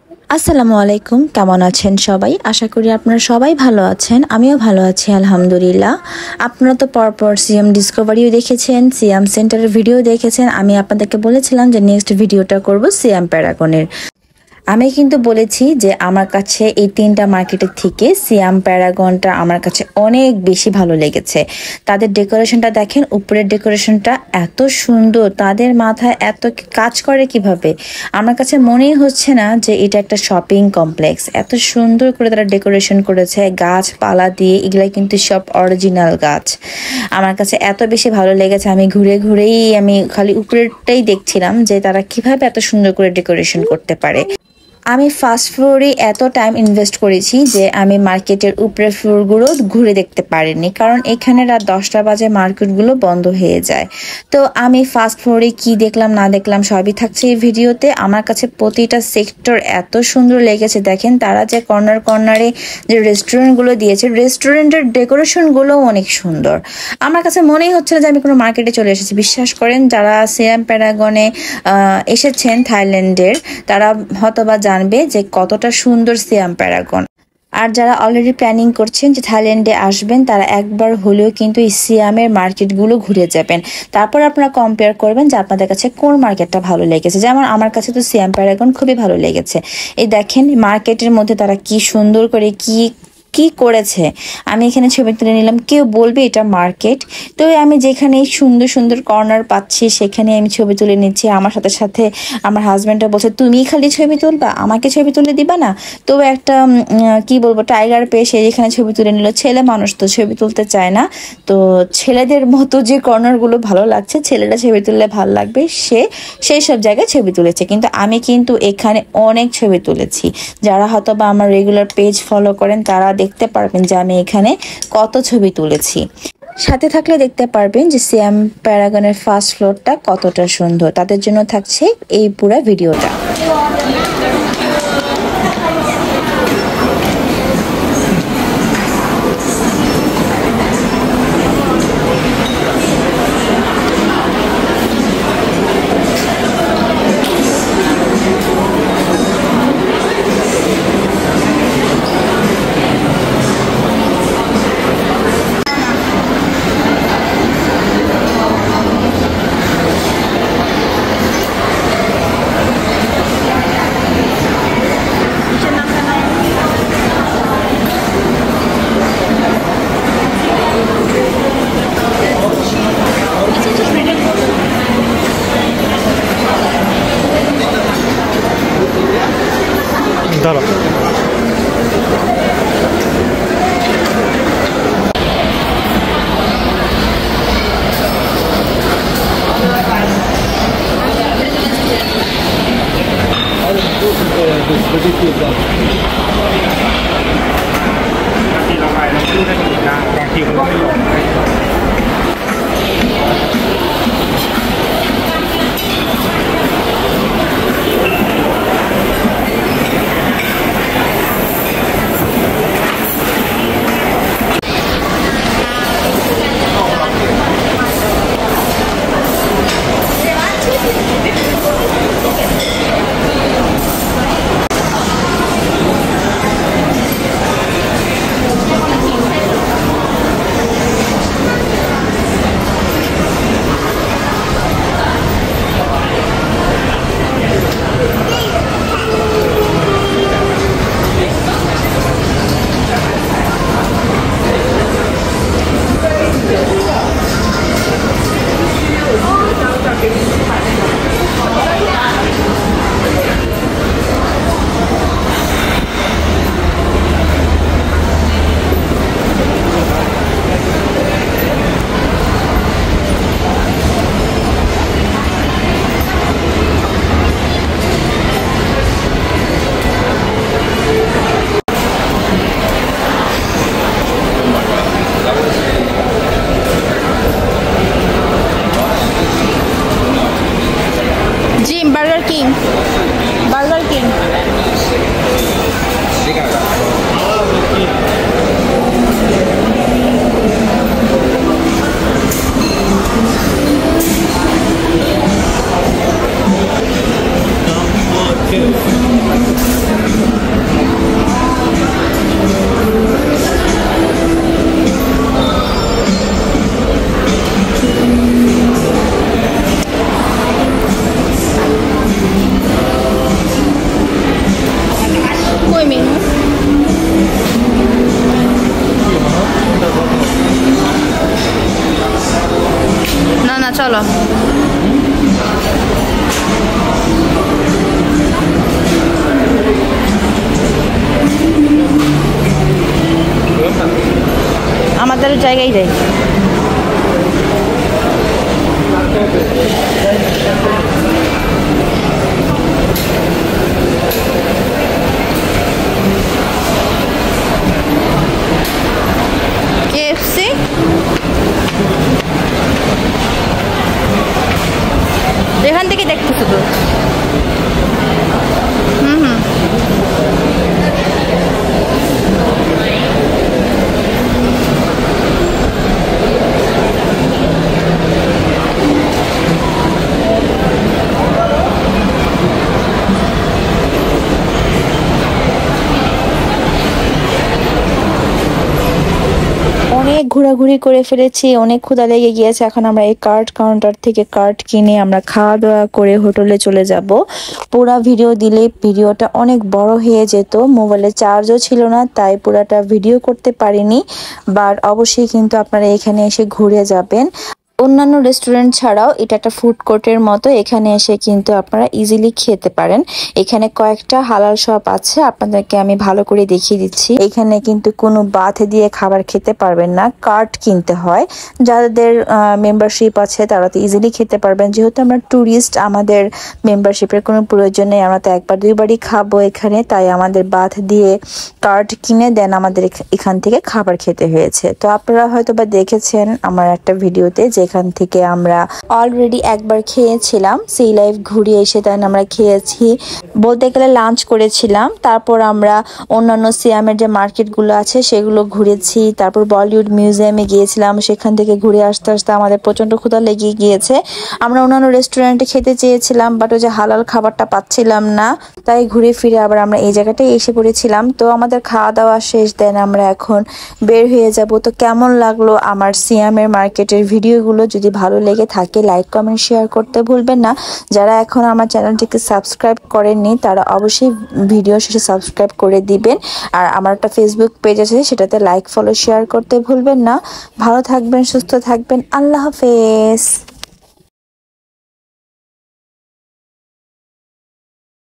আসসালামু আলাইকুম, কেমন আছেন সবাই? আশা করি আপনারা সবাই ভালো আছেন। আমিও ভালো আছি আলহামদুলিল্লাহ। আপনারা তো পরপর সিএম ডিসকভারিও দেখেছেন, সিএম সেন্টারের ভিডিও দেখেছেন। আমি আপনাদেরকে বলেছিলাম যে নেক্সট ভিডিওটা করব সিএম প্যারাগনের। আমি কিন্তু বলেছি যে আমার কাছে এই তিনটা মার্কেটের থেকে সিয়াম প্যারাগনটা আমার কাছে অনেক বেশি ভালো লেগেছে। তাদের ডেকোরেশনটা দেখেন, উপরের ডেকোরেশনটা এত সুন্দর, তাদের মাথায় এত কাজ করে কিভাবে, আমার কাছে মনেই হচ্ছে না যে এটা একটা শপিং কমপ্লেক্স। এত সুন্দর করে তারা ডেকোরেশন করেছে, গাছপালা দিয়ে, এগুলা কিন্তু সব অরিজিনাল গাছ। আমার কাছে এত বেশি ভালো লেগেছে, আমি ঘুরে ঘুরেই আমি খালি উপরেরটাই দেখছিলাম যে তারা কিভাবে এত সুন্দর করে ডেকোরেশন করতে পারে। আমি ফার্স্ট ফ্লোরে এত টাইম ইনভেস্ট করেছি যে আমি মার্কেটের উপরের ফ্লোরগুলো ঘুরে দেখতে পারিনি, কারণ এখানে রাত 10টা বাজে মার্কেটগুলো বন্ধ হয়ে যায়। তো আমি ফার্স্ট ফ্লোরে কি দেখলাম না দেখলাম সবই থাকছে এই ভিডিওতে। আমার কাছে প্রতিটা সেক্টর এত সুন্দর লেগেছে। দেখেন তারা যে কর্নার কর্নারে যে রেস্টুরেন্টগুলো দিয়েছে, রেস্টুরেন্টের ডেকোরেশনগুলো অনেক সুন্দর। আমার কাছে মনেই হচ্ছে না যে আমি কোনো মার্কেটে চলে এসেছি। বিশ্বাস করেন, যারা সিয়াম প্যারাগনে এসেছেন থাইল্যান্ডের, তারা হয়তোবা জানবে যে কতটা সুন্দর সিয়াম প্যারাগন। আর যারা অলরেডি প্ল্যানিং করছেন যে থাইল্যান্ডে আসবেন, তারা একবার হলেও কিন্তু এই সিয়ামের মার্কেটগুলো ঘুরে যাবেন। তারপর আপনারা কম্পেয়ার করবেন যে আপনাদের কাছে কোন মার্কেটটা ভালো লেগেছে। যেমন আমার কাছে তো সিয়াম প্যারাগন খুবই ভালো লেগেছে। এই দেখেন মার্কেটের মধ্যে তারা কি সুন্দর করে কি কি করেছে। আমি এখানে ছবি তুলে নিলাম, কেউ বলবে এটা মার্কেট। তো আমি যেখানে সুন্দর সুন্দর কর্নার পাচ্ছি সেখানে আমি ছবি তুলে নিচ্ছি। আমার সাথে সাথে আমার হাজব্যান্ডটা বলছে, তুমি খালি ছবি তুলবা, আমাকে ছবি তুলে দিবা না? তো একটা কি বলবো, টাইগার পেয়ে সে যেখানে ছবি তুলে নিল। ছেলে মানুষ তো ছবি তুলতে চায় না, তো ছেলেদের মতো যে কর্নারগুলো ভালো লাগছে, ছেলেরা ছবি তুললে ভালো লাগবে, সেই সব জায়গায় ছবি তুলেছে। কিন্তু আমি কিন্তু এখানে অনেক ছবি তুলেছি। যারা হয়তো বা আমার রেগুলার পেজ ফলো করেন তারা দেখতে পারবেন যে আমি এখানে কত ছবি তুলেছি। সাথে থাকলে দেখতে পারবেন যে সিয়াম প্যারাগনের ফার্স্ট ফ্লোরটা কতটা সুন্দর। তাদের জন্য থাকছে এই পুরো ভিডিওটা। দাঁড়াที่เราไปเราพูดได้ถูกนะบางทีมันก็ไม่ลง চলো আমাদের জায়গায় যাই KFC এখান থেকে দেখতে শুধু অনেক ঘোরাঘুরি করে ফেলেছি, অনেক ক্ষুধা লেগে গিয়েছে। এখন আমরা এই কার্ড কাউন্টার থেকে কার্ড কিনে আমরা খাওয়া দাওয়া করে হোটেলে চলে যাব। পুরা ভিডিও দিলে ভিডিওটা অনেক বড় হয়ে যেত, মোবাইলে চার্জও ছিল না, তাই পুরাটা ভিডিও করতে পারিনি। বাট অবশ্যই কিন্তু আপনারা এখানে এসে ঘুরে যাবেন। অন্যান্য রেস্টুরেন্ট ছাড়াও এটা একটা ফুড কোর্টের মতো, এখানে এসে কিন্তু আপনারা ইজিলি খেতে পারেন। এখানে কয়েকটা হালাল শপ আছে, আপনাদেরকে আমি ভালো করে দেখিয়ে দিচ্ছি। এখানে কিন্তু কোনো বাথ দিয়ে খাবার খেতে পারবেন না, কার্ড কিনতে হয়। যাদের মেম্বারশিপ আছে তারা তো ইজিলি খেতে পারবেন। যেহেতু আমরা ট্যুরিস্ট, আমাদের মেম্বারশিপের কোনো প্রয়োজন নেই, আমরা তো একবার দুইবারই খাবো এখানে, তাই আমাদের বাথ দিয়ে কার্ড কিনে দেন আমাদের এখান থেকে খাবার খেতে হয়েছে। তো আপনারা হয়তো বা দেখেছেন আমার একটা ভিডিওতে, যেখান থেকে আমরা অলরেডি একবার খেয়েছিলাম। সি লাইফ ঘুরে এসে তাই আমরা খেয়েছি, বলতে গেলে লাঞ্চ করেছিলাম। তারপর আমরা অন্যান্য সিয়ামের যে মার্কেটগুলো আছে সেগুলো ঘুরেছি। তারপর বলিউড মিউজিয়ামে গিয়েছিলাম, সেখান থেকে ঘুরে আসতে আসতে আমাদের প্রচন্ড ক্ষুধা লেগে গিয়েছে। আমরা অন্যান্য রেস্টুরেন্টে খেতে চেয়েছিলাম, বাট ওই যে হালাল খাবারটা পাচ্ছিলাম না, তাই ঘুরে ফিরে আবার আমরা এই জায়গাটায় এসে পড়েছিলাম। তো আমাদের খাওয়া দাওয়া শেষ, দেন আমরা এখন বের হয়ে যাব। তো কেমন লাগলো আমার সিয়ামের মার্কেটের ভিডিওগুলো? যদি ভালো লেগে থাকে লাইক কমেন্ট শেয়ার করতে ভুলবেন না। যারা এখন আমার চ্যানেলটিকে সাবস্ক্রাইব করেননি তারা অবশ্যই ভিডিও শেষে সাবস্ক্রাইব করে দিবেন। আর আমার একটা ফেসবুক পেজ আছে, সেটাতে লাইক ফলো শেয়ার করতে ভুলবেন না। ভালো থাকবেন, সুস্থ থাকবেন, আল্লাহ হাফেজ।